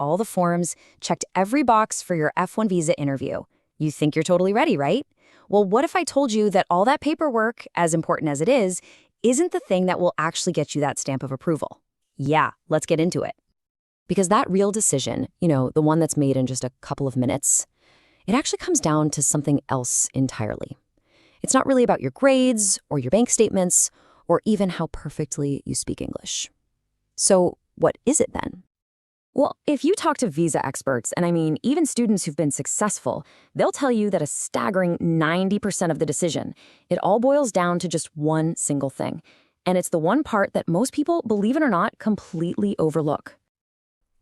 all the forms, checked every box for your F-1 visa interview. You think you're totally ready, right? Well, what if I told you that all that paperwork, as important as it is, isn't the thing that will actually get you that stamp of approval? Yeah, let's get into it. Because that real decision, the one that's made in just a couple of minutes, it actually comes down to something else entirely. It's not really about your grades or your bank statements or even how perfectly you speak English. So what is it then? Well, if you talk to visa experts, and I mean even students who've been successful, they'll tell you that a staggering 90% of the decision, it all boils down to just one single thing. And it's the one part that most people, believe it or not, completely overlook.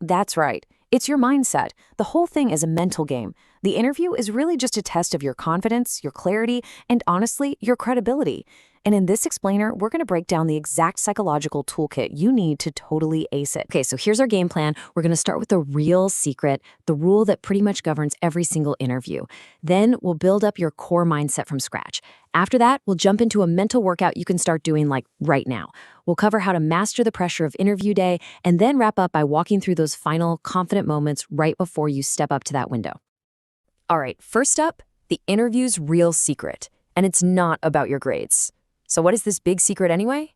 That's right. It's your mindset. The whole thing is a mental game. The interview is really just a test of your confidence, your clarity, and honestly, your credibility. And in this explainer, we're going to break down the exact psychological toolkit you need to totally ace it. Okay, so here's our game plan. We're going to start with the real secret, the rule that pretty much governs every single interview. Then we'll build up your core mindset from scratch. After that, we'll jump into a mental workout you can start doing like right now. We'll cover how to master the pressure of interview day and then wrap up by walking through those final confident moments right before you step up to that window. All right, first up, the interview's real secret. And it's not about your grades. So what is this big secret anyway?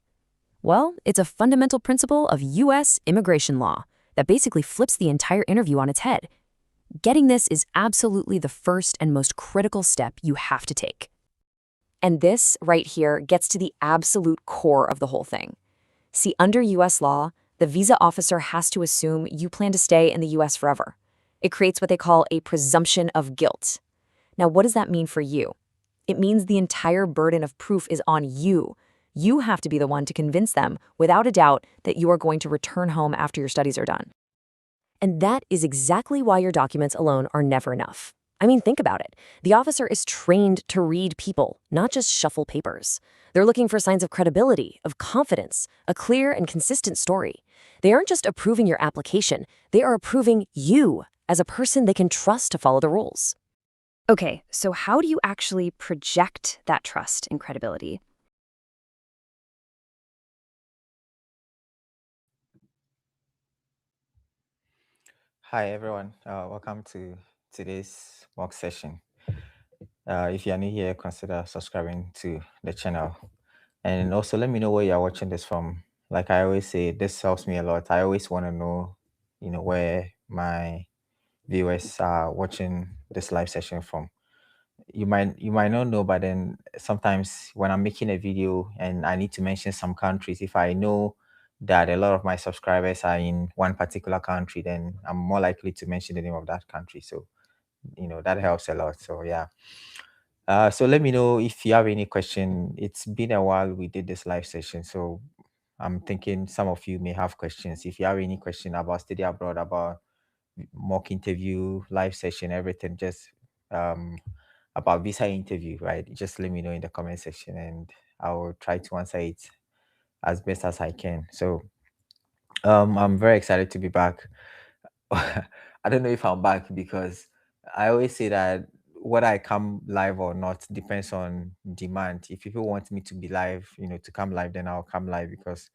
Well, it's a fundamental principle of U.S. immigration law that basically flips the entire interview on its head. Getting this is absolutely the first and most critical step you have to take. And this right here gets to the absolute core of the whole thing. See, under U.S. law, the visa officer has to assume you plan to stay in the U.S. forever. It creates what they call a presumption of guilt. Now, what does that mean for you? It means the entire burden of proof is on you. You have to be the one to convince them, without a doubt, that you are going to return home after your studies are done. And that is exactly why your documents alone are never enough. I mean, think about it. The officer is trained to read people, not just shuffle papers. They're looking for signs of credibility, of confidence, a clear and consistent story. They aren't just approving your application, they are approving you as a person they can trust to follow the rules. Okay, so how do you actually project that trust and credibility? Hi everyone, welcome to today's mock session. If you are new here, consider subscribing to the channel, and also let me know where you are watching this from. Like I always say, this helps me a lot. I always want to know, where my viewers are watching this live session from. You might not know, but then sometimes when I'm making a video and I need to mention some countries, if I know that a lot of my subscribers are in one particular country, then I'm more likely to mention the name of that country. So that helps a lot. So yeah. So let me know if you have any question. It's been a while we did this live session, so I'm thinking some of you may have questions. If you have any question about study abroad, about mock interview, live session, everything, just um about visa interview, right? Just let me know in the comment section and I'll try to answer it as best as I can. So I'm very excited to be back. I don't know if I'm back because I always say that whether I come live or not depends on demand. If people want me to be live, to come live, then I'll come live because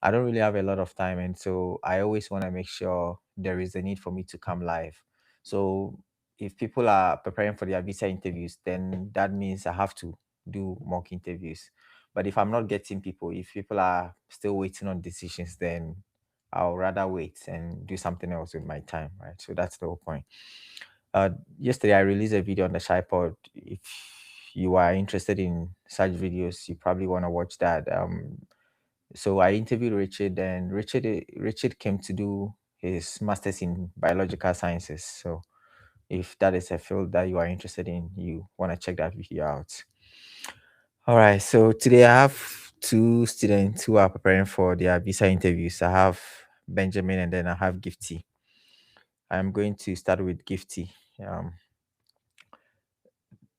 I don't really have a lot of time. And so I always want to make sure there is a need for me to come live. So if people are preparing for their visa interviews, then that means I have to do mock interviews. But if I'm not getting people, if people are still waiting on decisions, then I'll rather wait and do something else with my time, right? So that's the whole point. Yesterday, I released a video on the ShaiPod. If you are interested in such videos, you probably want to watch that. So I interviewed Richard, and Richard came to do his master's in biological sciences. So if that is a field that you are interested in, you want to check that video out. All right. So today I have two students who are preparing for their visa interviews. I have Benjamin and then I have Gifty. I'm going to start with Gifty. Um,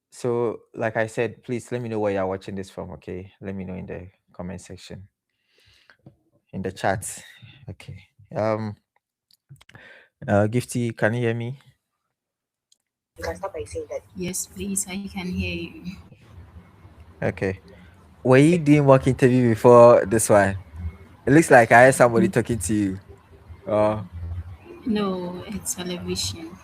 so, like I said, please let me know where you're watching this from. Okay, let me know in the comment section, in the chat. Okay. Gifty, can you hear me? You can start by saying that. Yes, please, I can hear you. Okay. Were you doing mock interview before this one? It looks like I had somebody talking to you. Oh. No, it's television.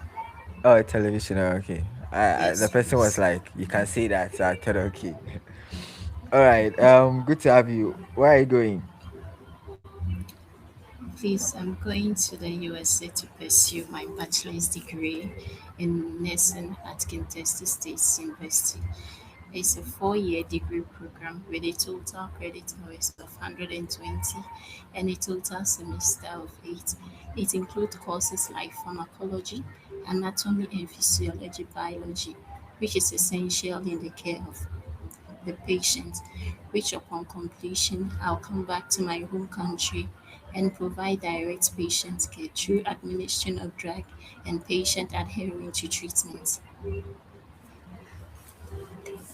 Oh, television. Oh, okay. The Yes, person was please. like, "You can say that." So I thought, okay. All right. Good to have you. Where are you going? Please, I'm going to the USA to pursue my bachelor's degree in nursing at Kentucky State University. It's a 4 year degree program with a total credit hours of 120 and a total semester of 8. It includes courses like pharmacology, anatomy and physiology biology, which is essential in the care of the patient, which upon completion I'll come back to my home country and provide direct patient care through administration of drug and patient adhering to treatment.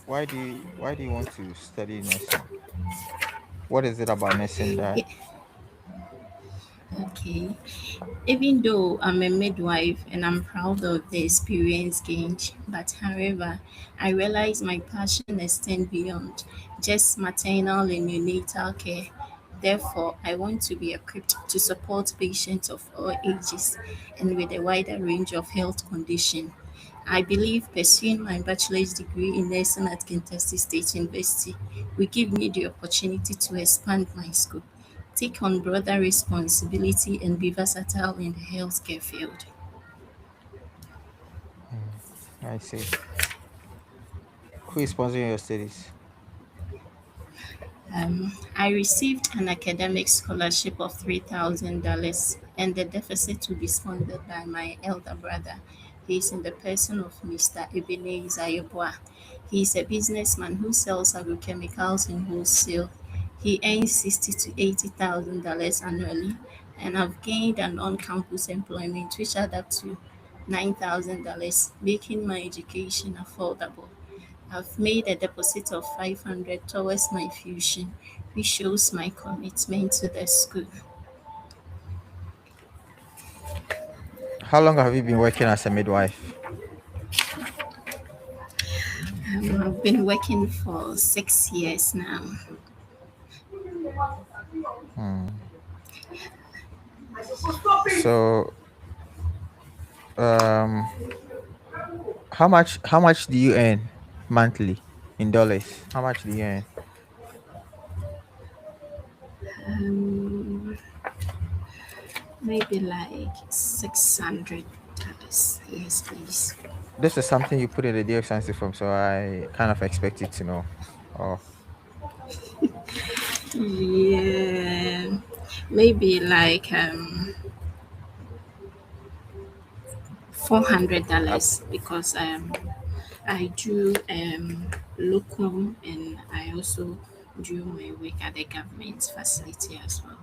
Why do you want to study nursing? What is it about nursing that? Yeah, okay. Even though I'm a midwife and I'm proud of the experience gained, but however, I realize my passion extends beyond just maternal and neonatal care. Therefore, I want to be equipped to support patients of all ages and with a wider range of health conditions. I believe pursuing my bachelor's degree in nursing at Kentucky State University will give me the opportunity to expand my scope, take on broader responsibility, and be versatile in the healthcare field. Hmm, I see. Who is sponsoring your studies? I received an academic scholarship of $3,000, and the deficit will be funded by my elder brother. He is in the person of Mr. Ebenezer Ayobua. He is a businessman who sells agrochemicals in wholesale. He earns $60 to $80,000 annually, and I've gained an on-campus employment which add up to $9,000, making my education affordable. I've made a deposit of 500 towards my fusion, which shows my commitment to the school. How long have you been working as a midwife? I've been working for 6 years now. Hmm. So, um, how much do you earn monthly in dollars? How much do you earn? Um, Maybe like $600. Yes, please. This is something you put in the deal sensitive form, so I kind of expected to know. Oh, Yeah, maybe like uh, $400 because I do locum and I also do my work at the government facility as well.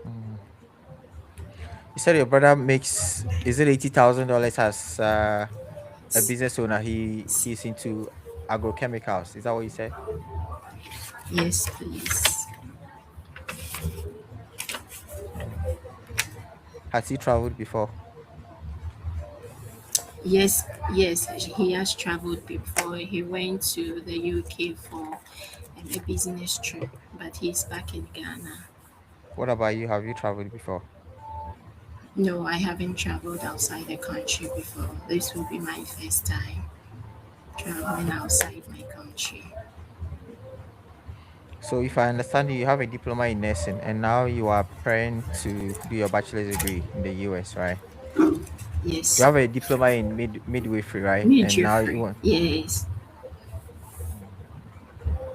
mm. You said your brother makes, is it $80,000 as a business owner? He's into agrochemicals. Is that what you said? Yes, please. Mm. Has he traveled before? Yes, yes, he has traveled before. He went to the UK for a business trip, but he's back in Ghana. What about you? Have you traveled before? No, I haven't traveled outside the country before. This will be my first time traveling outside my country. So, if I understand you, you have a diploma in nursing, and now you are preparing to do your bachelor's degree in the US, right? You Yes, have a diploma in midwifery, right? And now you midwifery. want. Yes.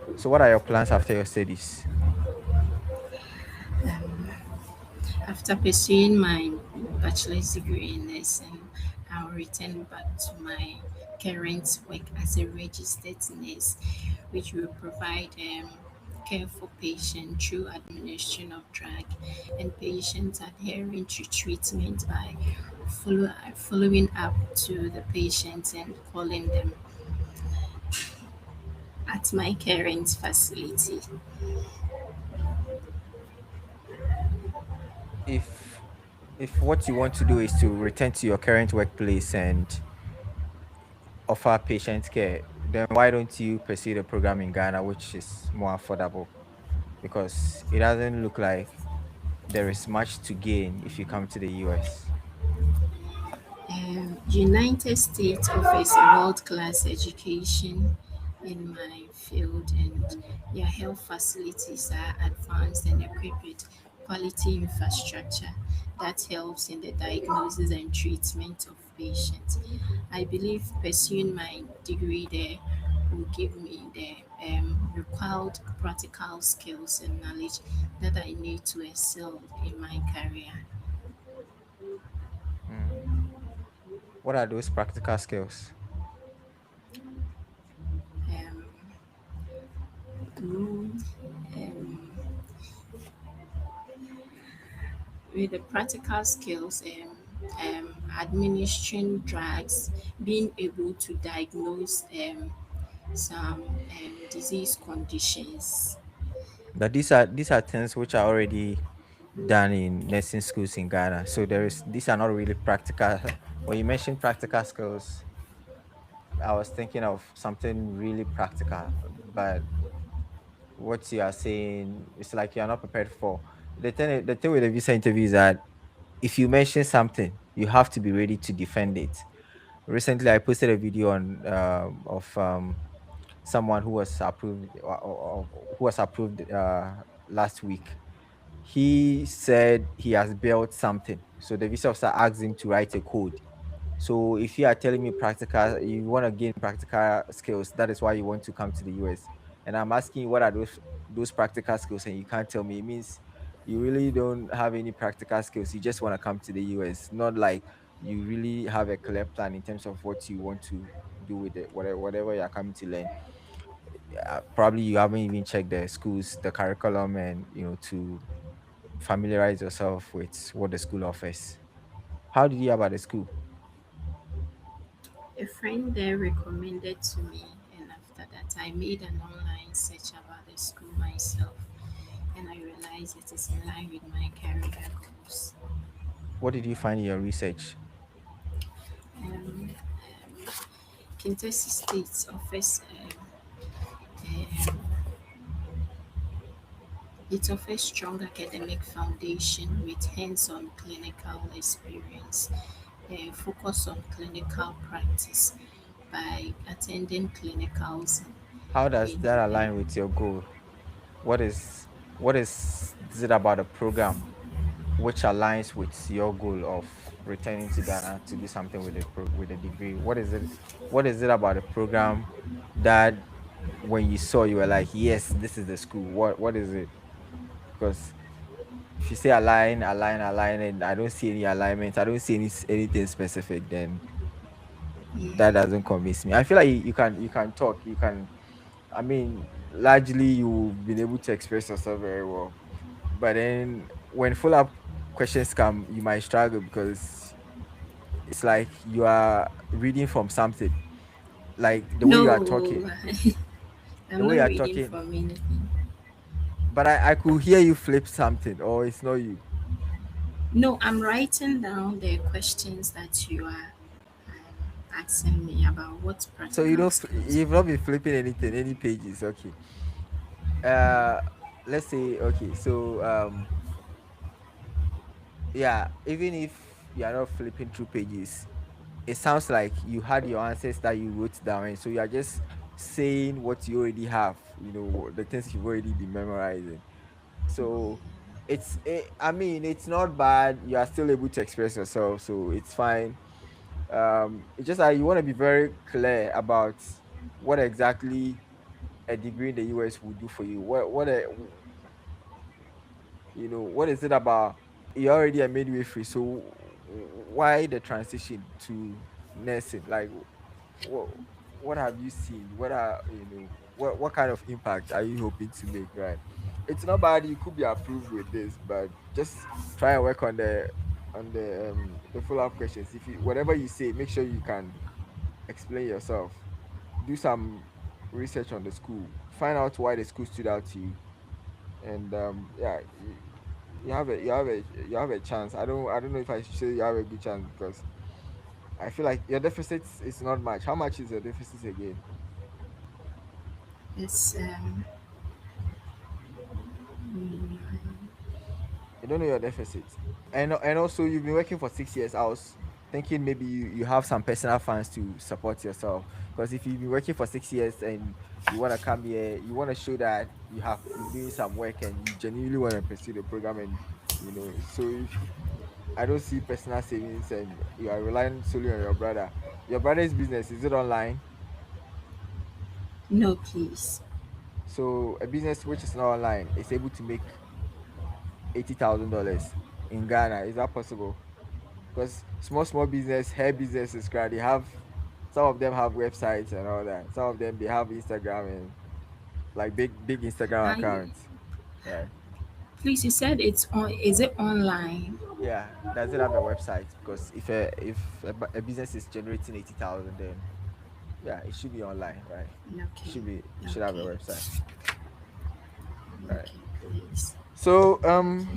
Mm. So, what are your plans after your studies? After pursuing my bachelor's degree in nursing, I'll return back to my current work as a registered nurse, which will provide care for patients through administration of drug and patients adhering to treatment by following up to the patients and calling them at my current facility. If what you want to do is to return to your current workplace and offer patient care, then why don't you pursue the program in Ghana, which is more affordable? Because it doesn't look like there is much to gain if you come to the US? United States offers a world-class education in my field, and their health facilities are advanced and equipped with quality infrastructure that helps in the diagnosis and treatment of patients. I believe pursuing my degree there will give me the required practical skills and knowledge that I need to excel in my career. Mm. What are those practical skills? Um, mm, um, with the practical skills, administering drugs, being able to diagnose some disease conditions. But these are things which are already done in nursing schools in Ghana. So these are not really practical. When you mention practical skills, I was thinking of something really practical. But what you are saying, it's like you're not prepared for. The thing with the visa interview is that if you mention something, you have to be ready to defend it. Recently, I posted a video on of someone who was approved who was approved last week. He said he has built something, so the visa officer asked him to write a code. So if you are telling me practical, you want to gain practical skills, that is why you want to come to the US. And I'm asking you, what are those practical skills, and you can't tell me. It means you really don't have any practical skills. You just want to come to the US, not like you really have a clear plan in terms of what you want to do with it, whatever you're coming to learn. Probably you haven't even checked the schools, the curriculum, and to familiarize yourself with what the school offers. How did you hear about the school? A friend there recommended to me, and after that, I made an online search about the school myself, and I realized it is in line with my career goals. What did you find in your research? Um, Kentucky State offers um, it offers strong academic foundation with hands-on clinical experience, focus on clinical practice by attending clinicals How does in that align with your goal? What is it about the program which aligns with your goal of returning to Ghana to do something with with a degree? What is it about the program that when you saw, you were like, yes, this is the school? What is it? Because if you say align, and I don't see any alignment, I don't see anything specific, then that yeah. doesn't convince me. I feel like you can talk, you can. I mean, largely you've been able to express yourself very well, but then when follow-up questions come, you might struggle because it's like you are reading from something, like the way you are No, talking, the I'm way you not are reading talking. from anything. But I could hear you flip something, or it's not you. No, I'm writing down the questions that you are asking me about what So you practical don't. skills. You've not been flipping anything, any pages. Okay. Uh, let's say okay. So yeah. Even if you are not flipping through pages, it sounds like you had your answers that you wrote down, and so you are just saying what you already have. The things you've already been memorizing. So I mean, it's not bad. You are still able to express yourself, so it's fine. It's just that you want to be very clear about what exactly a degree in the US will do for you. What is it about? You're already a midway free, so why the transition to nursing? Like, what what have you seen? What kind of impact are you hoping to make? Right, it's not bad. You could be approved with this, but just try and work on the follow up questions. If you whatever you say, make sure you can explain yourself. Do some research on the school. Find out why the school stood out to you, and yeah, you have a chance. I don't know if I should say you have a good chance because I feel like your deficit is not much. How much is your deficit again? It's mm, You don't know your deficits. And also you've been working for 6 years. I was thinking maybe you have some personal funds to support yourself. Because if you've been working for 6 years and you want to come here, you want to show that you're doing some work and you genuinely want to pursue the program. And so if I don't see personal savings and you are relying solely on your brother's business, is it online? No, please. So a business which is not online is able to make $80,000 in Ghana. Is that possible? Because small business, hair businesses, they have, some of them have websites and all that. Some of them they have Instagram and like big Instagram I accounts. Right. Please, you said it's on. Is it online? Yeah. Does it have a website? Because if a business is generating 80,000, then yeah, it should be online, right? Okay. It should have a Okay. website. Right. Okay. Please. So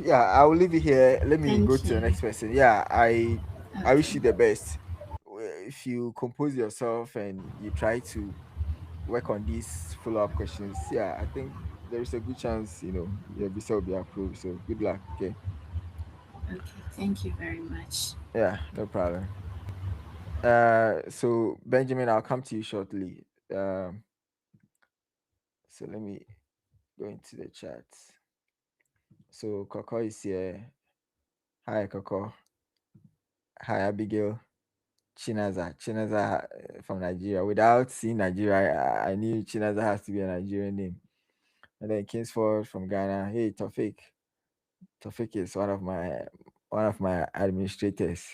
yeah, I will leave it here. Let me go Thank to the you. next person. Yeah, I wish you Okay. the best. If you compose yourself and you try to work on these follow-up questions, yeah, I think there is a good chance, your visa will be approved. So good luck. Okay. Okay. Thank you very much. Yeah, no problem. So Benjamin, I'll come to you shortly. So let me go into the chat. So Coco is here. Hi, Coco. Hi, Abigail. Chinaza from Nigeria. Without seeing Nigeria, I knew Chinaza has to be a Nigerian name. And then Kingsford from Ghana. Hey, Tofik. Tofik is one of my administrators.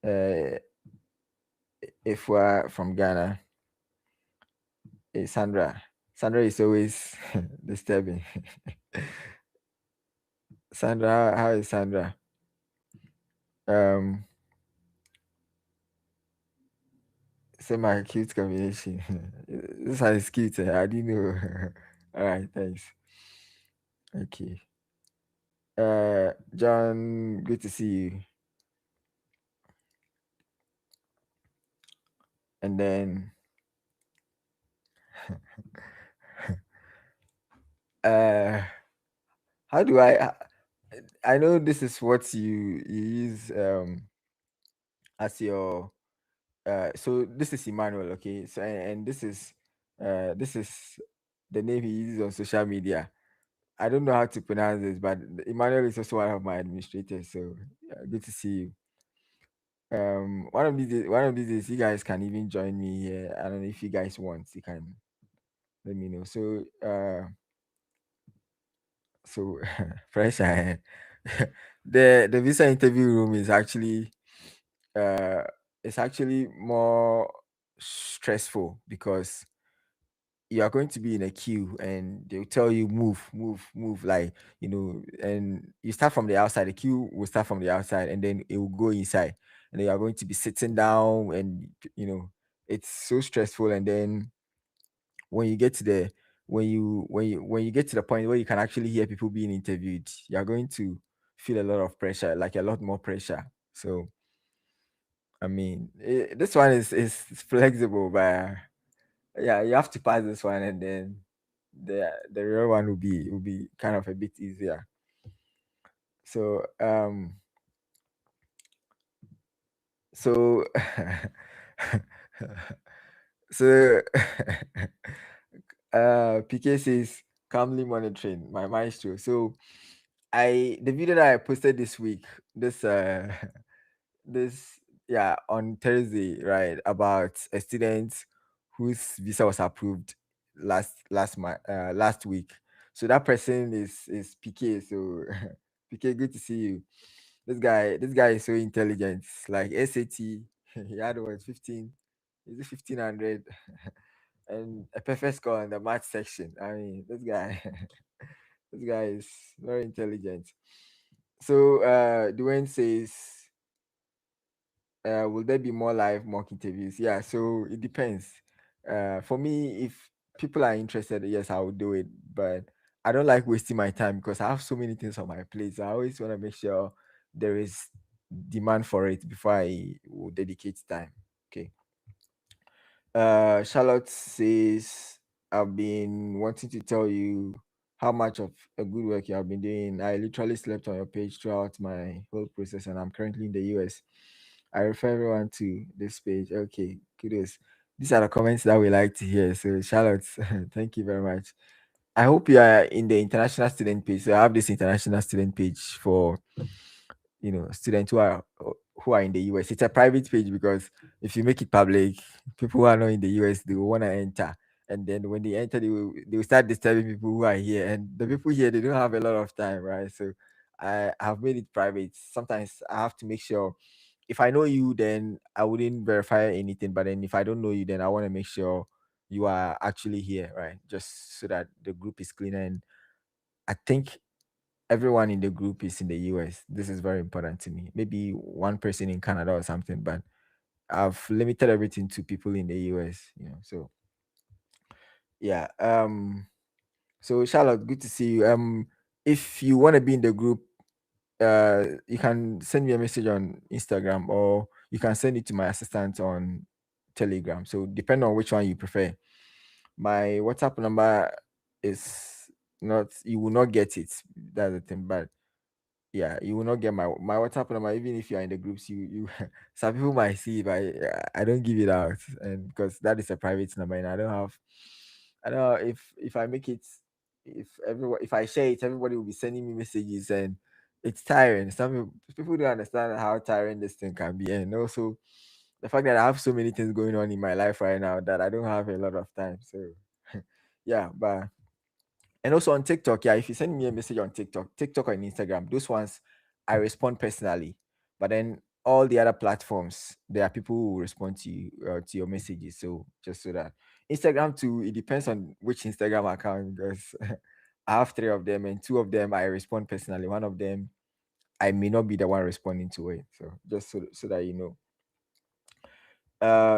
Uh, Ifwa from Ghana. Hey, Sandra. Sandra is always disturbing. Sandra, how is Sandra? Um, Semi cute combination. This one is cute. I didn't know. All right, thanks. Okay. John, good to see you. And then, uh, how do I know this is what you use as your so this is Emmanuel, okay? So and this is the name he uses on social media. I don't know how to pronounce this, but Emmanuel is also one of my administrators. So good to see you. One of these days, you guys can even join me here. I don't know if you guys want. You can let me know. So fresh air. The visa interview room is actually uh it's actually more stressful because you are going to be in a queue and they'll tell you move, like and you start from the outside. The queue will start from the outside and then it will go inside, and then you are going to be sitting down, and it's so stressful. And then when you get to the when you get to the point where you can actually hear people being interviewed, you are going to feel a lot of pressure, like a lot more pressure. So I mean, this one is flexible, but yeah, you have to pass this one, and then the real one will be kind of a bit easier. So so so PK says calmly monitoring my maestro. So the video that I posted this week, this yeah, on Thursday, right, about a student whose visa was approved last week. So that person is PK. So PK, good to see you. This guy is so intelligent. Like SAT, he had what 15, is it 1500, and a perfect score in the math section. I mean, this guy, this guy is very intelligent. So Dwayne says, will there be more live mock interviews? Yeah, so it depends. For me, if people are interested, yes, I will do it. But I don't like wasting my time because I have so many things on my plate. So I always want to make sure there is demand for it before I will dedicate time. Okay. Charlotte says, I've been wanting to tell you how much of a good work you have been doing. I literally slept on your page throughout my whole process, and I'm currently in the US. I refer everyone to this page. Okay, kudos. These are the comments that we like to hear. So, Charlotte, thank you very much. I hope you are in the international student page. So, I have this international student page for students who are in the US. It's a private page because if you make it public, people who are not in the US, they will want to enter, and then when they enter, they will start disturbing people who are here, and the people here, they don't have a lot of time, right? So I have made it private. Sometimes I have to make sure, if I know you, then I wouldn't verify anything, but then if I don't know you, then I want to make sure you are actually here, right? Just so that the group is cleaner. And I think everyone in the group is in the US. This is very important to me. Maybe one person in Canada or something, but I've limited everything to people in the US. So yeah. So Charlotte, good to see you. If you want to be in the group, you can send me a message on Instagram, or you can send it to my assistant on Telegram. So depending on which one you prefer. My WhatsApp number is not, you will not get it. That's the thing. But yeah, you will not get my WhatsApp number, even if you are in the groups. You some people might see it, but I don't give it out, and because that is a private number, and I don't know if I make it, if I share it, everybody will be sending me messages, and it's tiring. Some people don't understand how tiring this thing can be, and also the fact that I have so many things going on in my life right now that I don't have a lot of time. So yeah, but and also on TikTok, yeah, if you send me a message on TikTok or on Instagram, those ones I respond personally. But then all the other platforms, there are people who will respond to you, to your messages. So just so that Instagram too, it depends on which Instagram account, because I have three of them, and two of them I respond personally. One of them I may not be the one responding to it. So just so that you know.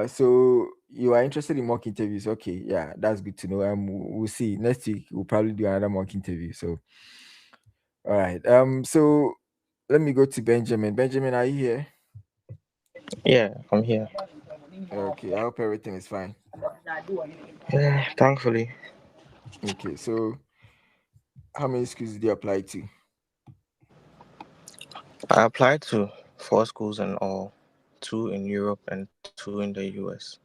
So you are interested in mock interviews? Okay, yeah, that's good to know. We'll see next week. We'll probably do another mock interview. So, all right. So let me go to Benjamin. Benjamin, are you here? Yeah, I'm here. Okay, I hope everything is fine. Yeah, thankfully, Okay, so how many schools did you apply to? I applied to 4 schools in all, 2 in Europe and 2 in the US.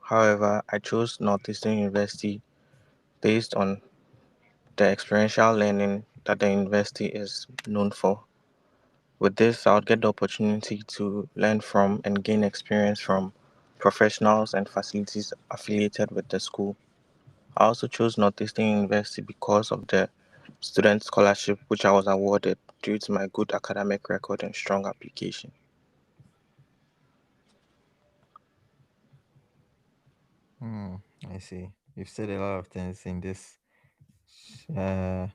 However, I chose Northeastern University based on the experiential learning that the university is known for. With this, I would get the opportunity to learn from and gain experience from professionals and facilities affiliated with the school. I also chose Northeastern University because of the student scholarship which I was awarded due to my good academic record and strong application. Hmm, I see. You've said a lot of things in this, uh,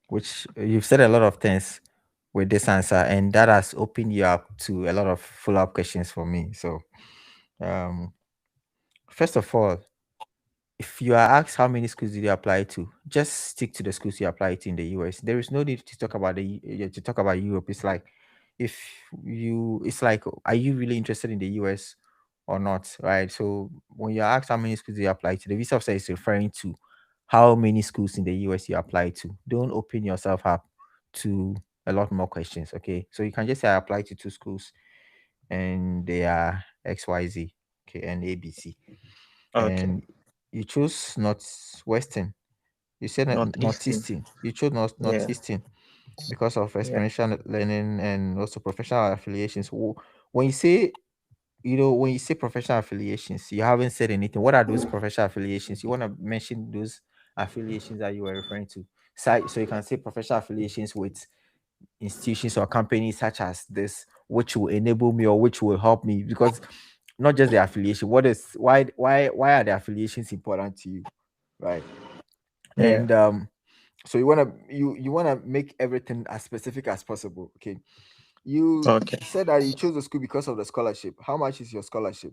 which you've said a lot of things with this answer, and that has opened you up to a lot of follow-up questions for me. So, um, first of all, if you are asked how many schools did you apply to, just stick to the schools you apply to in the US. There is no need to talk about to talk about Europe. It's like, if it's like, are you really interested in the US or not, right? So when you're asked how many schools do you apply to, the visa officer is referring to how many schools in the US you apply to. Don't open yourself up to a lot more questions. Okay, so you can just say I applied to 2 schools, and they are XYZ, okay, and ABC, Okay, and you choose Northwestern. You said Northeastern. Northeastern. You chose Yeah, Northeastern because of yeah, experiential learning and also professional affiliations. When you say, when you say professional affiliations, you haven't said anything. What are those professional affiliations? You want to mention those affiliations that you were referring to. So you can say professional affiliations with institutions or companies such as this, which will enable me or which will help me, because not just the affiliation. Why are the affiliations important to you, right? yeah. And so you wanna make everything as specific as possible. Okay, you Okay. said that you chose the school because of the scholarship. How much is your scholarship?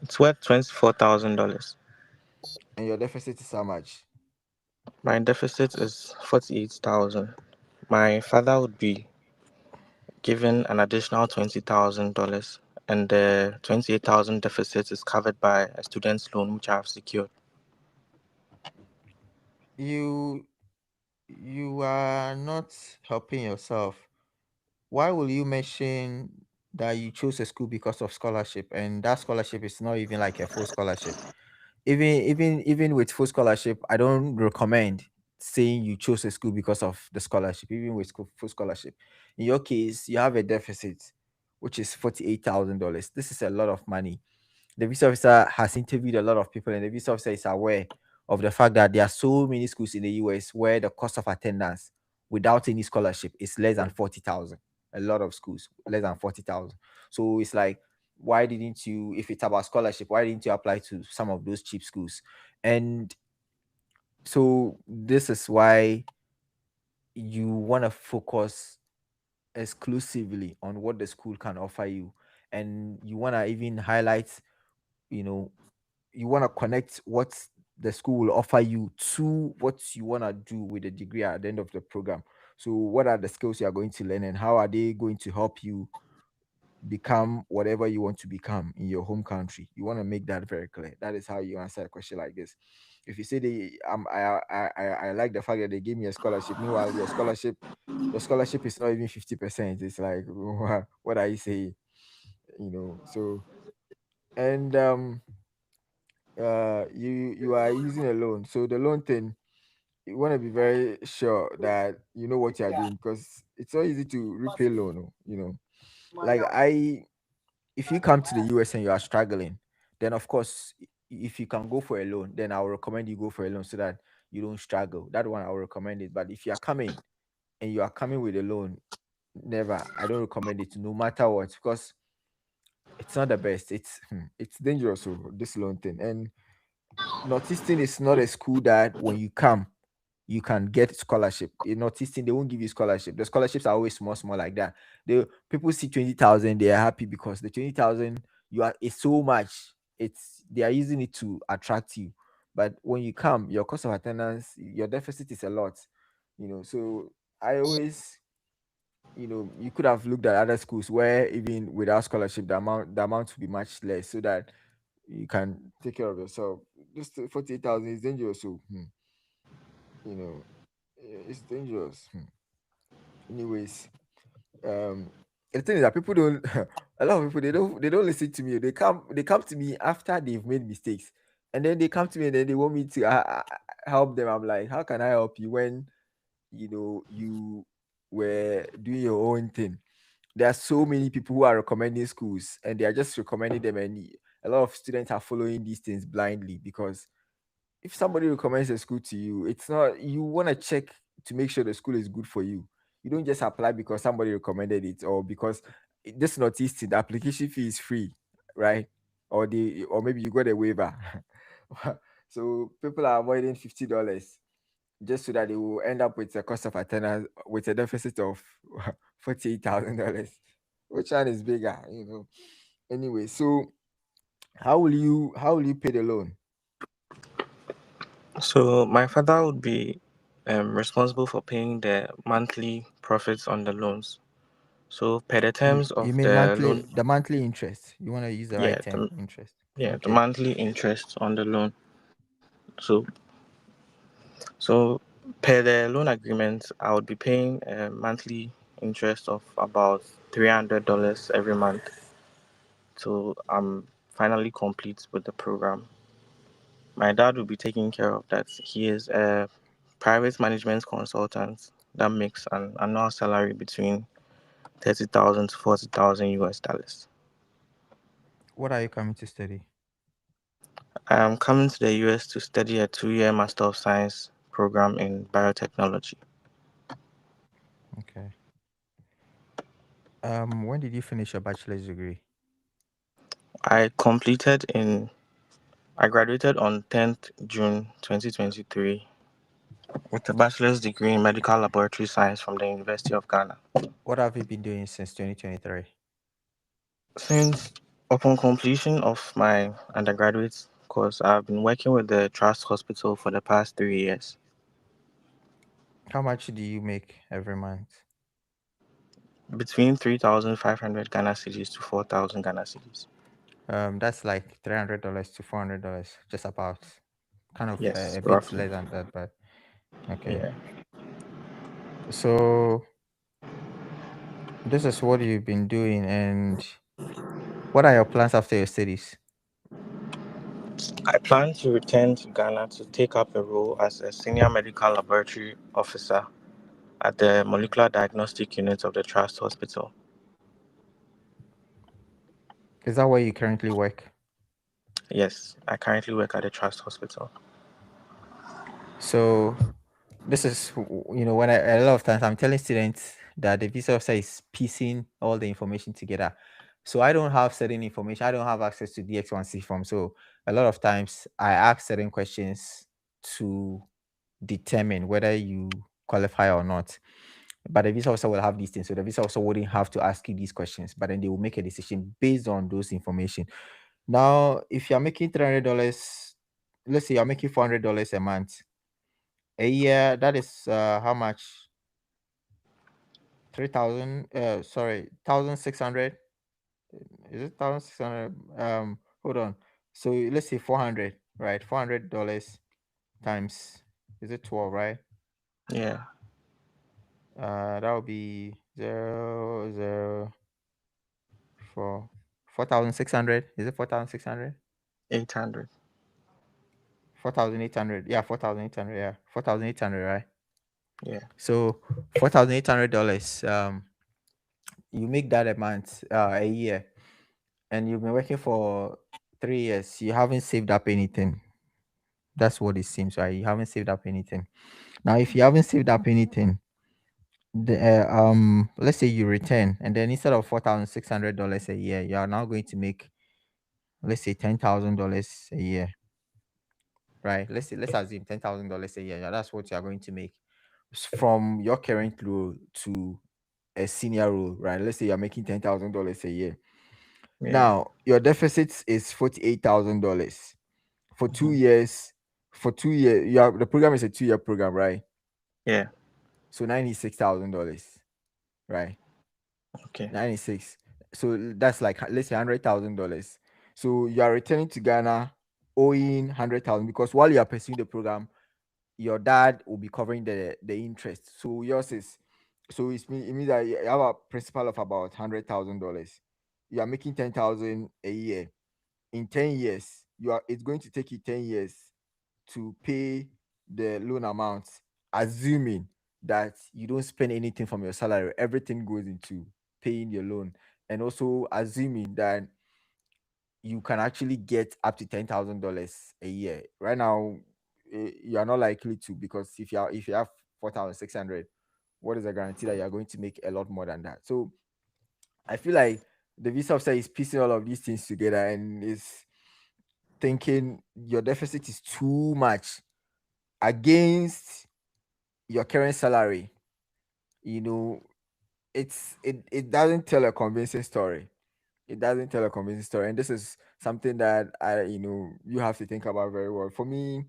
It's worth $24,000. And your deficit is how much? My deficit is 48,000. My father would be given an additional $20,000, and the 28,000 deficit is covered by a student's loan which I have secured. you you are not helping yourself. Why will you mention that you chose a school because of scholarship, and that scholarship is not even like a full scholarship? Even with full scholarship, I don't recommend saying you chose a school because of the scholarship. Even with full scholarship, in your case, you have a deficit, which is $48,000. This is a lot of money. The visa officer has interviewed a lot of people, and the visa officer is aware of the fact that there are so many schools in the US where the cost of attendance without any scholarship is less than 40,000. A lot of schools less than 40,000. So it's like, why didn't you, if it's about scholarship, why didn't you apply to some of those cheap schools? And so this is why you want to focus exclusively on what the school can offer you, and you want to even highlight, you know, you want to connect what the school will offer you to what you want to do with the degree at the end of the program. So what are the skills you are going to learn, and how are they going to help you become whatever you want to become in your home country? You want to make that very clear. That is how you answer a question like this. If you say I like the fact that they gave me a scholarship, meanwhile your scholarship is not even 50%. It's like, what are you saying? So, and you are using a loan. So the loan thing, you want to be very sure that you know what you are doing, because it's so easy to repay loan. Like, if you come to the US and you are struggling, then of course, if you can go for a loan, then I will recommend you go for a loan so that you don't struggle. That one I will recommend it. But if you are coming and you are coming with a loan, never. I don't recommend it no matter what, because it's not the best. It's dangerous. So this loan thing, and Northeastern is not a school that when you come, you can get scholarship. In Northeastern, they won't give you scholarship. The scholarships are always small, small like that. People see 20,000, they are happy because the 20,000 you are is so much. They are using it to attract you. But when you come, your cost of attendance, your deficit is a lot. So I always, you could have looked at other schools where even without scholarship, the amount would be much less, so that you can take care of yourself. Just 48,000 is dangerous. So, you know, it's dangerous. Anyways, the thing is that people don't. A lot of people, they don't listen to me. They come to me after they've made mistakes, and then they come to me and then they want me to help them. I'm like, how can I help you when you were doing your own thing? There are so many people who are recommending schools, and they are just recommending them, and a lot of students are following these things blindly, because if somebody recommends a school to you, it's not, you want to check to make sure the school is good for you. You don't just apply because somebody recommended it, or because this notice, the application fee is free, right? Or maybe you got a waiver. So people are avoiding $50 just so that they will end up with a cost of attendance with a deficit of $48,000. Which one is bigger? Anyway, so how will you pay the loan? So my father would be responsible for paying the monthly profits on the loans. So per the You terms you of mean the monthly, loan, the monthly interest? You want to use the yeah, right term, interest? the Okay. monthly interest on the loan. So so per the loan agreement, I would be paying a monthly interest of about $300 every month. So I'm finally complete with the program. My dad will be taking care of that. He is a private management consultant that makes an annual salary between 30,000 to 40,000 US dollars. What are you coming to study? I am coming to the US to study a 2 year Master of Science program in biotechnology. Okay. When did you finish your bachelor's degree? I completed in I graduated on 10th June 2023 with a bachelor's degree in medical laboratory science from the University of Ghana. What have you been doing since 2023? Since upon completion of my undergraduate course, I've been working with the Trust Hospital for the past 3 years. How much do you make every month? Between 3,500 Ghana cedis to 4,000 Ghana cedis. That's like $300 to $400, just about. Kind of Yes, a bit roughly. less than that, but Okay. Yeah. So this is what you've been doing, and what are your plans after your studies? I plan to return to Ghana to take up a role as a senior medical laboratory officer at the molecular diagnostic unit of the Trust Hospital. Is that where you currently work? Yes, I currently work at the Trust Hospital. So this is, when a lot of times I'm telling students that the visa officer is piecing all the information together. So I don't have certain information. I don't have access to the X1C form. So a lot of times I ask certain questions to determine whether you qualify or not. But the visa officer will have these things. So the visa officer wouldn't have to ask you these questions, but then they will make a decision based on those information. Now, if you're making $300, let's say you're making $400 a month, a year, that is how much? 3,000, sorry, 1,600. Is it 1,600? Hold on. So let's say 400, right? $400 times, is it 12, right? Yeah, That would be 0, 0, 4, 4,600. Is it 4,600? 800. 4,800. Yeah, 4,800. Yeah, 4,800, right? Yeah, So $4,800. You make that amount a year, and you've been working for 3 years. You haven't saved up anything. That's what it seems, right? You haven't saved up anything. Now, if you haven't saved up anything, let's say you return, and then instead of $4,600 a year, you are now going to make, let's say, $10,000 a year, right? Let's assume $10,000 a year. Yeah, that's what you are going to make from your current role to a senior role, right? Let's say you're making $10,000 a year. yeah. Now your deficit is $48,000 for two Mhm. years. For 2 years, you have, the program is a 2-year program, right? Yeah, So $96,000, right? okay. 96. So that's like, let's say $100,000. So you are returning to Ghana owing 100,000, because while you are pursuing the program, your dad will be covering the interest. So yours is, so it means that you have a principal of about $100,000. You are making 10,000 a year. In 10 years, it's going to take you 10 years to pay the loan amount, assuming that you don't spend anything from your salary. Everything goes into paying your loan. And also assuming that you can actually get up to $10,000 a year. Right now, you are not likely to, because if you have 4,600, what is the guarantee that you are going to make a lot more than that? So I feel like the visa officer is piecing all of these things together and is thinking your deficit is too much against your current salary. You know, it doesn't tell a convincing story. It doesn't tell a convincing story, and this is something that you have to think about very well. For me,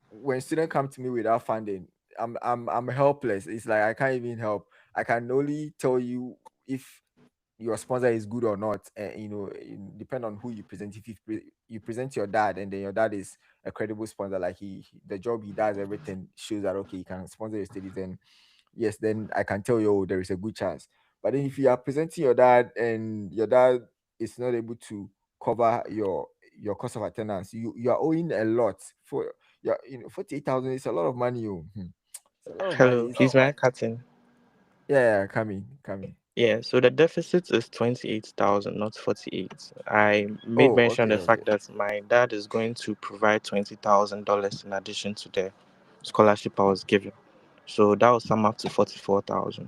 when students come to me without funding, I'm helpless. It's like I can't even help. I can only tell you if your sponsor is good or not. Depend on who you present. If you present your dad, and then your dad is a credible sponsor, like the job he does, everything shows that okay, he can sponsor your studies, then yes, then I can tell you, oh, there is a good chance. But then if you are presenting your dad and your dad is not able to cover your cost of attendance, you are owing a lot. For 48,000 is a lot of money. Oh. It's a lot of money. Hello, please, may I cut in? Yeah, come in. Yeah, so the deficit is 28,000, not 48. I made Oh, mention okay, of the okay. fact that my dad is going to provide $20,000 in addition to the scholarship I was given. So that will sum up to 44,000.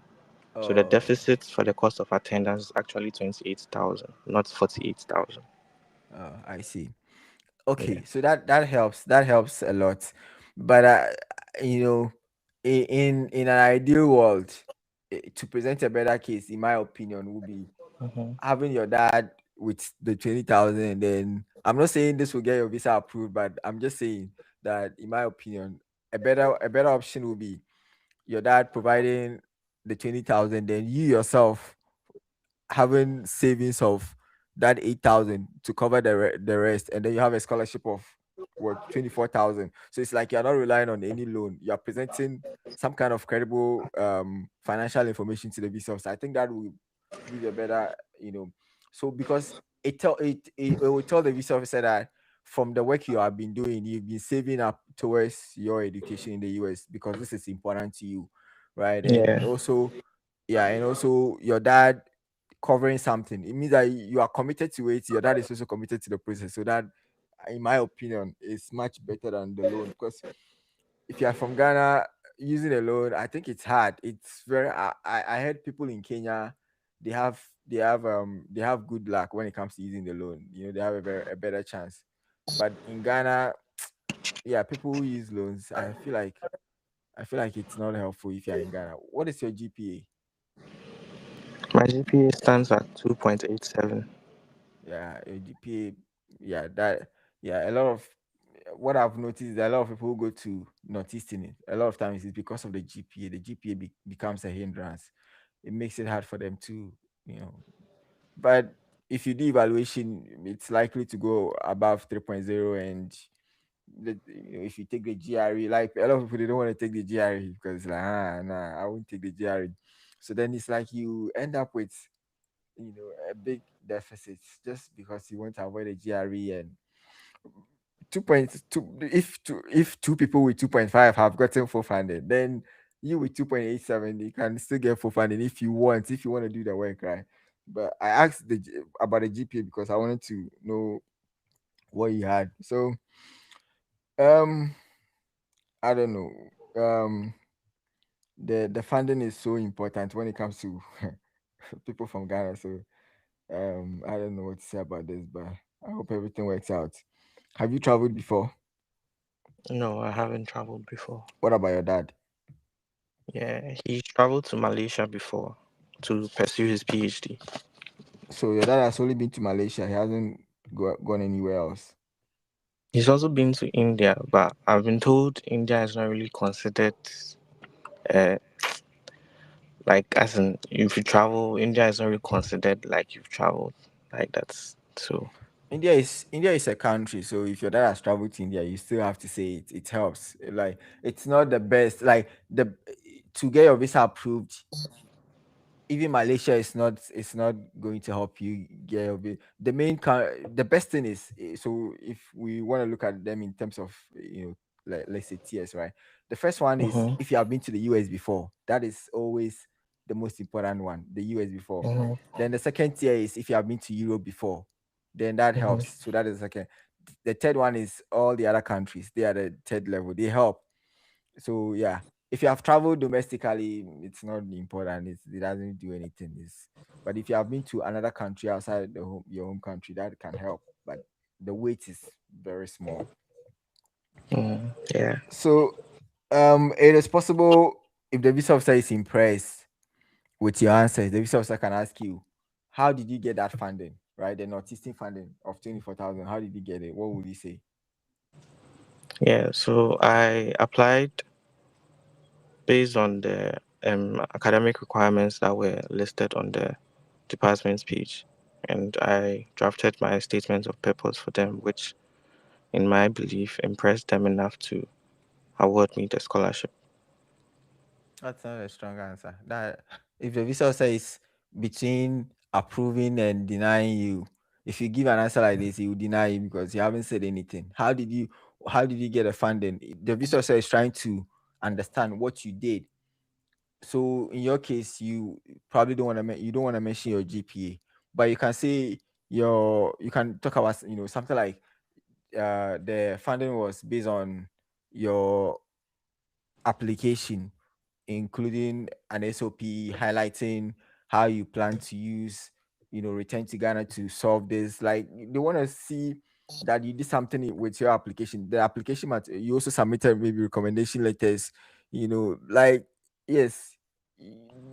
So the Oh, deficit for the cost of attendance is actually 28,000, not 48,000. I see. Yeah. Okay, so that helps a lot. But you know in an ideal world, to present a better case, in my opinion, would be Mm-hmm. having your dad with the 20,000, and then I'm not saying this will get your visa approved, but I'm just saying that in my opinion, a better option would be your dad providing the 20,000, then you yourself having savings of that 8,000 to cover the rest, and then you have a scholarship of what 24,000. So it's like you're not relying on any loan. You're presenting some kind of credible financial information to the visa officer. I think that will give you a better, so because it will tell the visa officer that from the work you have been doing, you've been saving up towards your education in the US because this is important to you, right? And Yeah. also, yeah, and also your dad covering something. It means that you are committed to it. Your dad is also committed to the process. So that, in my opinion, is much better than the loan. Because if you are from Ghana using a loan, I think it's hard. It's very. I heard people in Kenya, they have good luck when it comes to using the loan. They have a better chance. But in Ghana, yeah, people who use loans, I feel like it's not helpful if you're in Ghana. What is your GPA? My GPA stands at 2.87. Yeah, your GPA. Yeah, that. Yeah, a lot of what I've noticed is that a lot of people who go to Northeastern, a lot of times it's because of the GPA. The GPA becomes a hindrance. It makes it hard for them to, you know. But if you do evaluation, it's likely to go above 3.0. And if you take the GRE, like a lot of people, they don't want to take the GRE because it's like, nah, I won't take the GRE. So then it's like you end up with, a big deficit just because you want to avoid a GRE. And 2.2, if two people with 2.5 have gotten full funding, then you with 2.87, you can still get full funding if you want to do the work, right? But I asked about the GPA because I wanted to know what you had. So um I don't know. The funding is so important when it comes to people from Ghana. So I don't know what to say about this, but I hope everything works out. Have you traveled before? No, I haven't traveled before. What about your dad? Yeah, he traveled to Malaysia before to pursue his PhD. So your dad has only been to Malaysia. He hasn't gone anywhere else. He's also been to India, but I've been told India is not really considered, uh, like, as in, if you travel, India is not really considered like you've traveled. Like, that's so. India is a country. So if your dad has traveled to India, you still have to say it. It helps. Like it's not the best. Like the to get your visa approved, even Malaysia is not going to help you get a bit. The best thing is, so if we want to look at them in terms of, like, let's say tiers, right? The first one is Mm-hmm, if you have been to the US before. That is always the most important one, the US before. mm-hmm, Then the second tier is if you have been to Europe before, then that mm-hmm, helps. So that is the second. The third one is all the other countries. They are the third level. They help. So yeah, if you have traveled domestically, it's not important. It doesn't do anything. But if you have been to another country outside your home country, that can help. But the weight is very small. mm-hmm. Yeah. So it is possible if the visa officer is impressed with your answers, the visa officer can ask you, how did you get that funding? Right, the northeastern funding of 24,000. How did you get it? What would you say? Yeah, so I applied based on the academic requirements that were listed on the department's page, and I drafted my statement of purpose for them, which, in my belief, impressed them enough to award me the scholarship. That's not a strong answer. That if the visa says between approving and denying you, if you give an answer like this, he will deny you because you haven't said anything. How did you get a funding? The visa officer is trying to understand what you did. So in your case, you probably don't want to mention your GPA, but you can say you can talk about something like the funding was based on your application, including an SOP highlighting how you plan to use, return to Ghana to solve this. Like they want to see that you did something with your application. The application you also submitted maybe recommendation letters, like yes,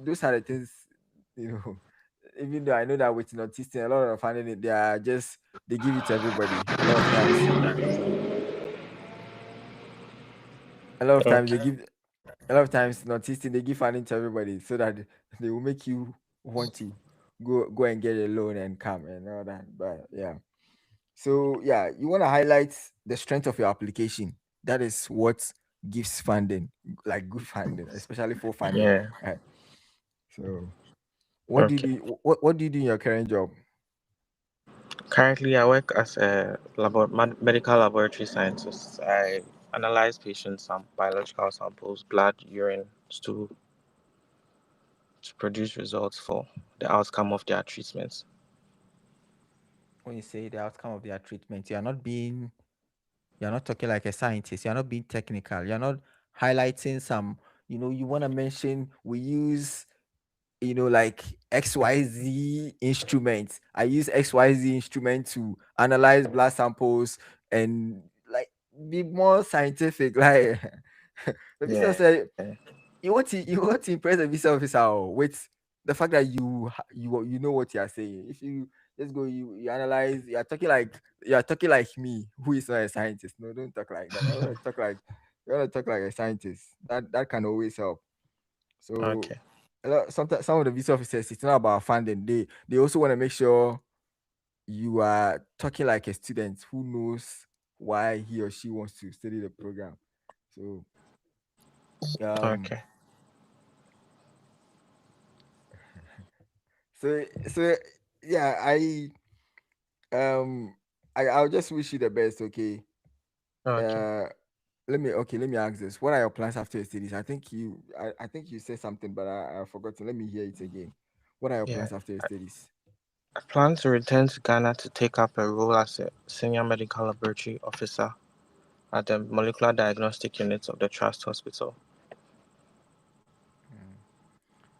those are the things, you know. Even though I know that with autistic, a lot of finding it, they give it to everybody. A lot of times they Okay. give a lot of times autistic, they give funding to everybody so that they will make you want to go and get a loan and come and all that. But yeah. So yeah, you want to highlight the strength of your application. That is what gives funding, like good funding, especially for funding. Yeah. Right. So what do you Okay. do? What do you do in your current job? Currently, I work as a medical laboratory scientist. I analyze patients' biological samples, blood, urine, stool, to produce results for the outcome of their treatments. When you say the outcome of their treatment, you're not talking like a scientist. You're not being technical. You're not highlighting some. You want to mention we use like XYZ instruments. I use XYZ instrument to analyze blood samples and like be more scientific. Like the visa Yeah. said, you want to impress the visa officer with the fact that you know what you are saying. If you just go, you analyze, you're talking like me, who is not a scientist. No, don't talk like that. You want to talk like a scientist. That can always help. So Okay. sometimes some of the visa officers, it's not about funding. They also want to make sure you are talking like a student who knows why he or she wants to study the program. So um Okay. so yeah, um I'll just wish you the best. Okay. Okay. uh let me ask this. What are your plans after your studies? I think you said something, but I forgot. Let me hear it again. What are your Yeah. plans after your studies? I plan to return to Ghana to take up a role as a senior medical laboratory officer at the molecular diagnostic unit of the Trust Hospital. Mm.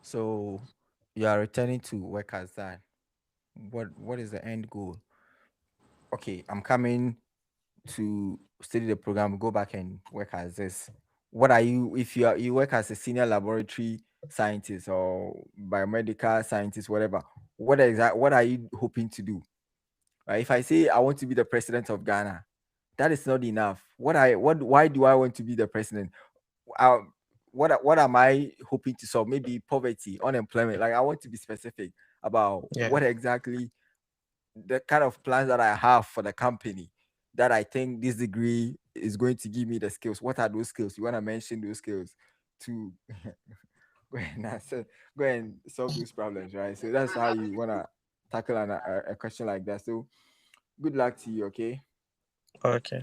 So you are returning to work as that. What is the end goal? Okay, I'm coming to study the program, go back and work as this. What are you, if you work as a senior laboratory scientist or biomedical scientist, whatever, what are you hoping to do? Right? If I say I want to be the president of Ghana, that is not enough. Why do I want to be the president? uh, what am I hoping to solve? Maybe poverty, unemployment. Like I want to be specific about Yeah. what exactly the kind of plans that I have for the company that I think this degree is going to give me the skills. What are those skills? You want to mention those skills to go and answer, go and solve those problems, right? So that's how you want to tackle a question like that. So good luck to you, okay? Okay.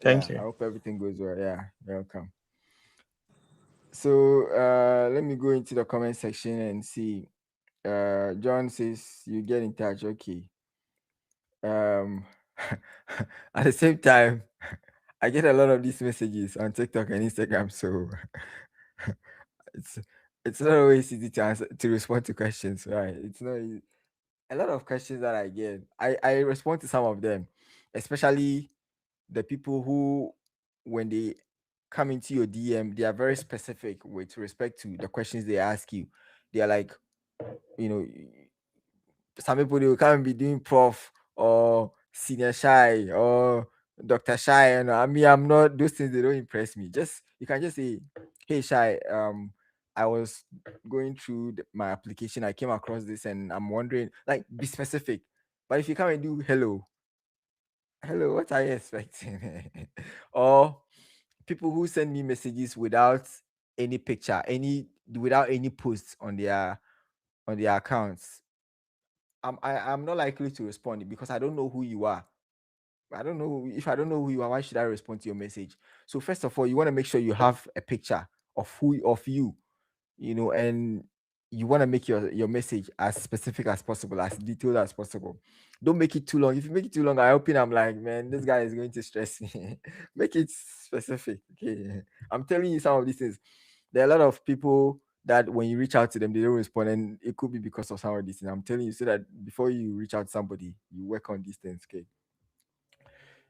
Thank Yeah, I you. hope everything goes well. Yeah, you're welcome. So let me go into the comment section and see. John says you get in touch. Okay. Um, at the same time, I get a lot of these messages on TikTok and Instagram, so it's it's not always easy to answer to respond to questions, right? It's not a lot of questions that I get. I respond to some of them, especially the people who, when they come into your DM, they are very specific with respect to the questions they ask you. They are like, you know, some people they will come and be doing prof or senior shy or Dr. Shy. And I mean, I'm not, those things, they don't impress me. Just, you can just say, hey, Shy, I was going through my application. I came across this and I'm wondering, like, be specific. But if you come and do hello, what are you expecting? Or people who send me messages without any picture, without any posts on their accounts. I'm not likely to respond because I don't know who you are. If I don't know who you are, why should I respond to your message? So first of all, you want to make sure you have a picture of you, and you want to make your message as specific as possible, as detailed as possible. Don't make it too long. If you make it too long, I'm like, man, this guy is going to stress me. Make it specific. Okay. I'm telling you some of these things. There are a lot of people that when you reach out to them, they don't respond, and it could be because of some of these things. I'm telling you so that before you reach out to somebody, you work on these things. Okay.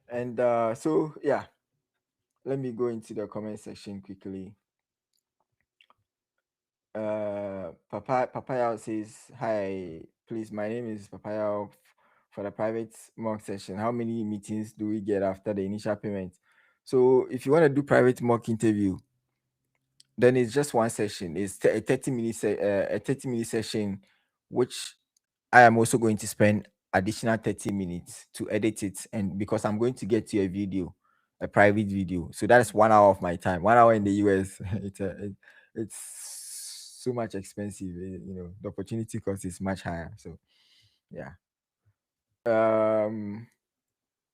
And so yeah, let me go into the comment section quickly. Papaya says, hi, please, my name is Papaya for the private mock session. How many meetings do we get after the initial payment? So if you want to do private mock interview, then it's just one session. It's a 30 minute session, which I am also going to spend additional 30 minutes to edit it, and because I'm going to get you a video, a private video, so that's 1 hour of my time. 1 hour in the US, it's so much expensive. The opportunity cost is much higher. So yeah.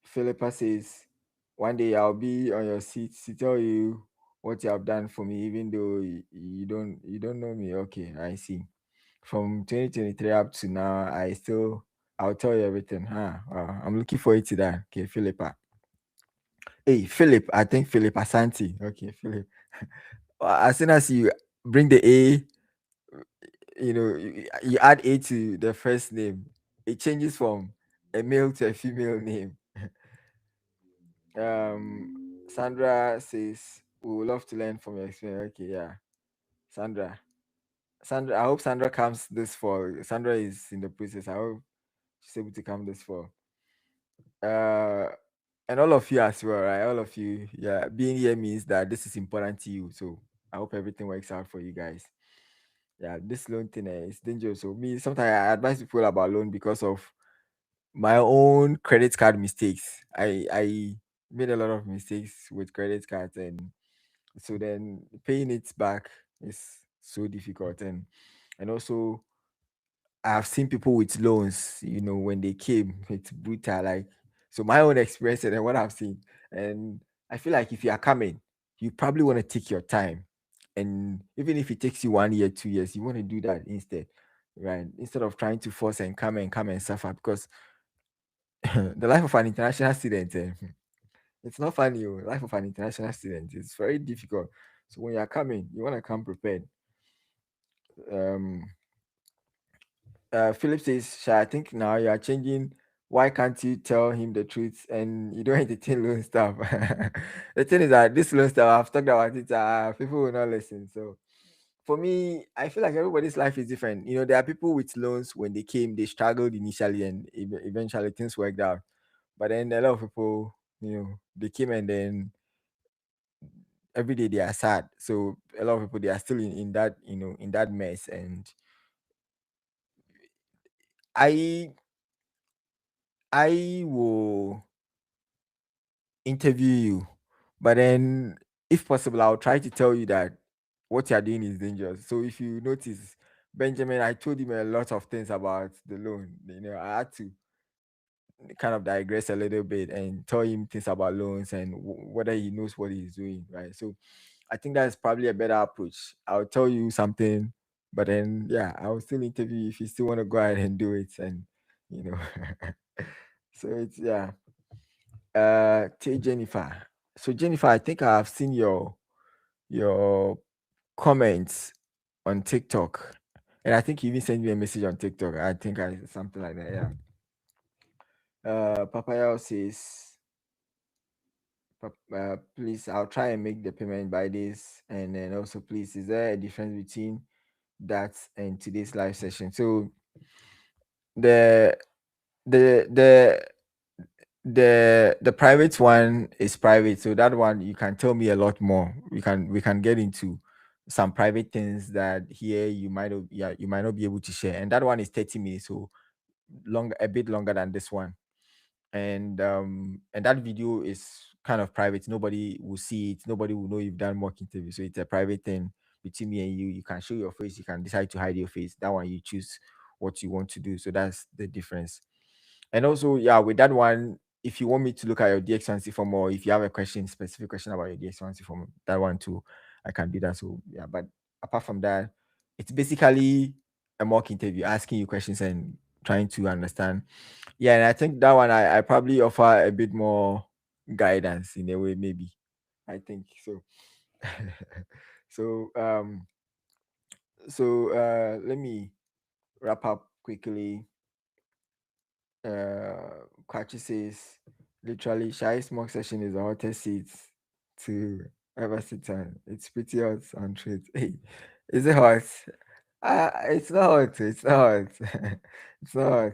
Philippa says, one day I'll be on your seat to tell you what you have done for me, even though you don't know me. Okay, I see. From 2023 up to now, I'll tell you everything. Wow, I'm looking forward to that. Okay, Philippa. Hey, Philip. I think Philip Asante. Okay, Philip. As soon as you bring the A, you add A to the first name, it changes from a male to a female name. Sandra says, we would love to learn from your experience. Okay, yeah. Sandra, I hope Sandra comes this fall. Sandra is in the process. I hope she's able to come this fall. And all of you as well, right? All of you, yeah, being here means that this is important to you. So I hope everything works out for you guys. Yeah, this loan thing is dangerous. So me, sometimes I advise people about loan because of my own credit card mistakes. I made a lot of mistakes with credit cards, and so then paying it back is so difficult. And also I've seen people with loans, when they came, it's brutal. Like, so my own experience and what I've seen. And I feel like if you are coming, you probably want to take your time. And even if it takes you 1 year, 2 years, you want to do that instead, right? Instead of trying to force and come and suffer. Because the life of an international student, it's not funny. Life of an international student is very difficult. So when you're coming, you want to come prepared. Um, Philip says, I think now you are changing. Why can't you tell him the truth and you don't entertain loan stuff? The thing is that this loan stuff, I've talked about it, people will not listen. So for me, I feel like everybody's life is different. There are people with loans, when they came, they struggled initially and eventually things worked out. But then a lot of people, they came and then every day they are sad. So a lot of people, they are still in that, in that mess. And I will interview you, but then if possible, I'll try to tell you that what you're doing is dangerous. So if you notice, Benjamin, I told him a lot of things about the loan. I had to kind of digress a little bit and tell him things about loans and whether he knows what he's doing, right? So I think that's probably a better approach. I'll tell you something, but then yeah, I'll still interview you if you still want to go ahead and do it. And you know, so it's yeah. Jennifer. So Jennifer, I think I have seen your comments on TikTok, and I think you even sent me a message on TikTok. I think I something like that. Yeah. Papaya says, please, I'll try and make the payment by this, and then also, please, is there a difference between that and today's live session? So the the the the private one is private, so that one you can tell me a lot more. We can get into some private things that here you might not, yeah, you might not be able to share, and that one is 30 minutes, so a bit longer than this one. And that video is kind of private. Nobody will see it, nobody will know you've done mock interview, so it's a private thing between me and you. You can show your face, you can decide to hide your face. That one, you choose what you want to do. So that's the difference. And also, yeah, with that one, if you want me to look at your DX1C form, or if you have a specific question about your DX1C form, that one too, I can do that. So yeah, but apart from that, it's basically a mock interview, asking you questions and trying to understand. Yeah, and I think that one I probably offer a bit more guidance in a way, maybe. I think so. so let me wrap up quickly. Kwachi says, literally, Shai's mock session is the hottest seat to ever sit on. It's pretty hot on truth. Hey, is it hot? It's not hot. It's not hot. It's not hot.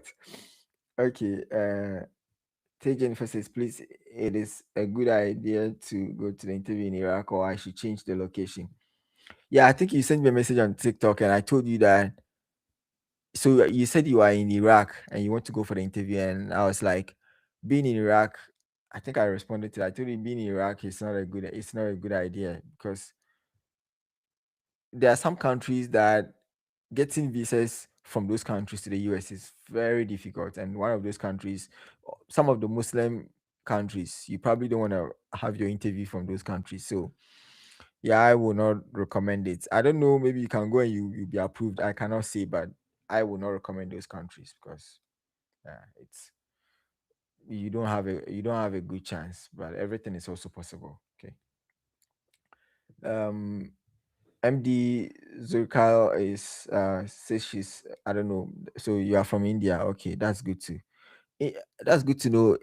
Okay. Tay Jennifer says, please, it is a good idea to go to the interview in Iraq, or I should change the location. Yeah, I think you sent me a message on TikTok, and I told you that So you said you are in Iraq and you want to go for the interview, and I was like, being in Iraq, I think I responded to that. I told you being in Iraq is not a good, it's not a good idea, because there are some countries that getting visas from those countries to the US is very difficult. And one of those countries, some of the Muslim countries, you probably don't want to have your interview from those countries. So yeah, I will not recommend it. I don't know, maybe you can go and you'll be approved. I cannot say, but I will not recommend those countries, because it's you don't have a good chance, but everything is also possible. Okay. Um MD Zurkal is says she's, I don't know. So you are from India. Okay, that's good too. That's good to know.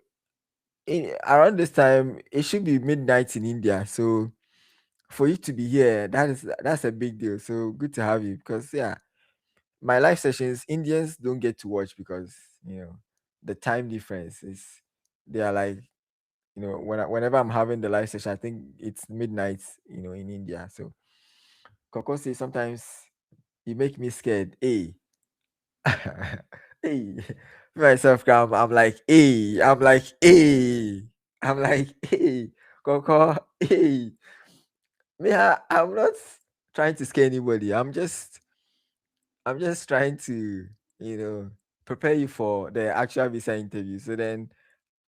Around this time, it should be midnight in India. So for you to be here, that's a big deal. So good to have you, because yeah, my live sessions, Indians don't get to watch, because the time difference is, they are like, whenever I'm having the live session, I think it's midnight, in India. So Coco says sometimes you make me scared. Hey, hey, myself, I'm like, hey, I'm like, hey, I'm like, hey, Coco, hey. Me, I'm not trying to scare anybody. I'm just trying to, you know, prepare you for the actual visa interview. So then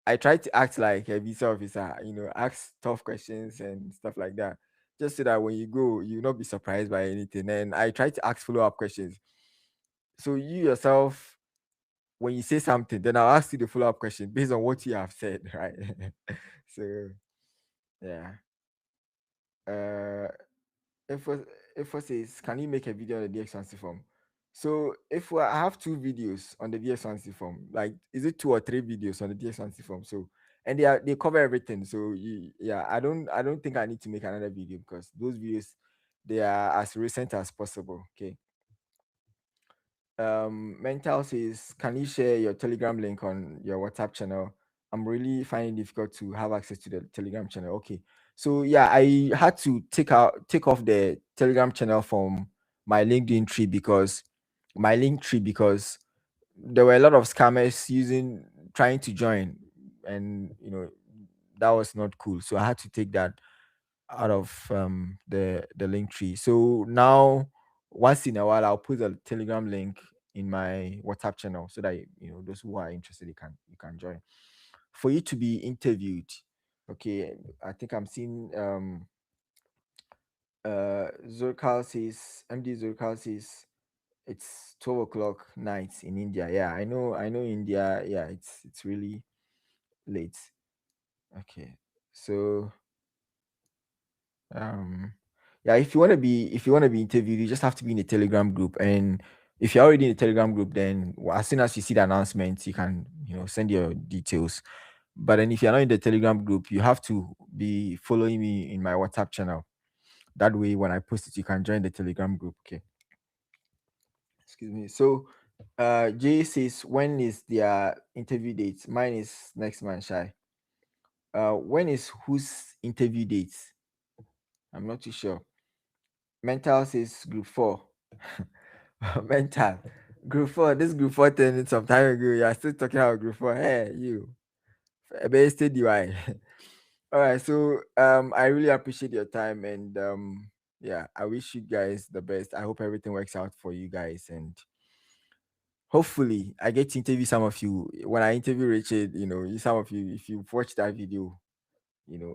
I try to act like a visa officer, ask tough questions and stuff like that. Just so that when you go, you'll not be surprised by anything. And I try to ask follow-up questions. So you yourself, when you say something, then I'll ask you the follow-up question based on what you have said, right? So yeah. Uh if was if was says, can you make a video on the DX1 form? So I have two videos on the DX1 form, like is it two or three videos on the DX1 form? So and they cover everything. So yeah, I don't think I need to make another video, because those videos, they are as recent as possible. Okay. Mental says, can you share your Telegram link on your WhatsApp channel? I'm really finding it difficult to have access to the Telegram channel. Okay. So yeah, I had to take off the Telegram channel from my LinkedIn tree, because my link tree, because there were a lot of scammers trying to join, and that was not cool. So I had to take that out of the link tree. So now, once in a while, I'll put a Telegram link in my WhatsApp channel, so that those who are interested, you can join. For you to be interviewed, okay, I think I'm seeing Zurkal says, MD Zurkal says it's 12 o'clock night in India. Yeah, I know India. Yeah, it's really late. Okay, so um yeah, if you want to be interviewed, you just have to be in a Telegram group. And if you're already in a Telegram group, then as soon as you see the announcement, you can send your details. But then if you're not in the Telegram group, you have to be following me in my WhatsApp channel. That way, when I post it, you can join the Telegram group. Okay. Excuse me. So Jay says, when is their interview date? Mine is next month, Shy. When is whose interview date? I'm not too sure. Mental says group 4. Mental. Group 4. This group 4 thing some time ago. You are still talking about group 4. Hey, you. Best DY. All right. So I really appreciate your time, and yeah, I wish you guys the best. I hope everything works out for you guys, and hopefully I get to interview some of you. When I interview Richard, some of you, if you've watched that video, you know,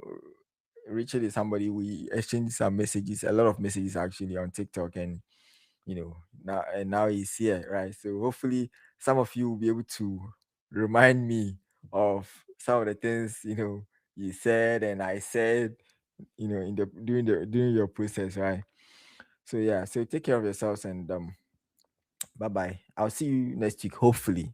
Richard is somebody we exchanged some messages, a lot of messages actually on TikTok, and now he's here, right? So hopefully some of you will be able to remind me of some of the things you said and I said, in the during your process, right? So yeah, so take care of yourselves, and bye bye. I'll see you next week, hopefully.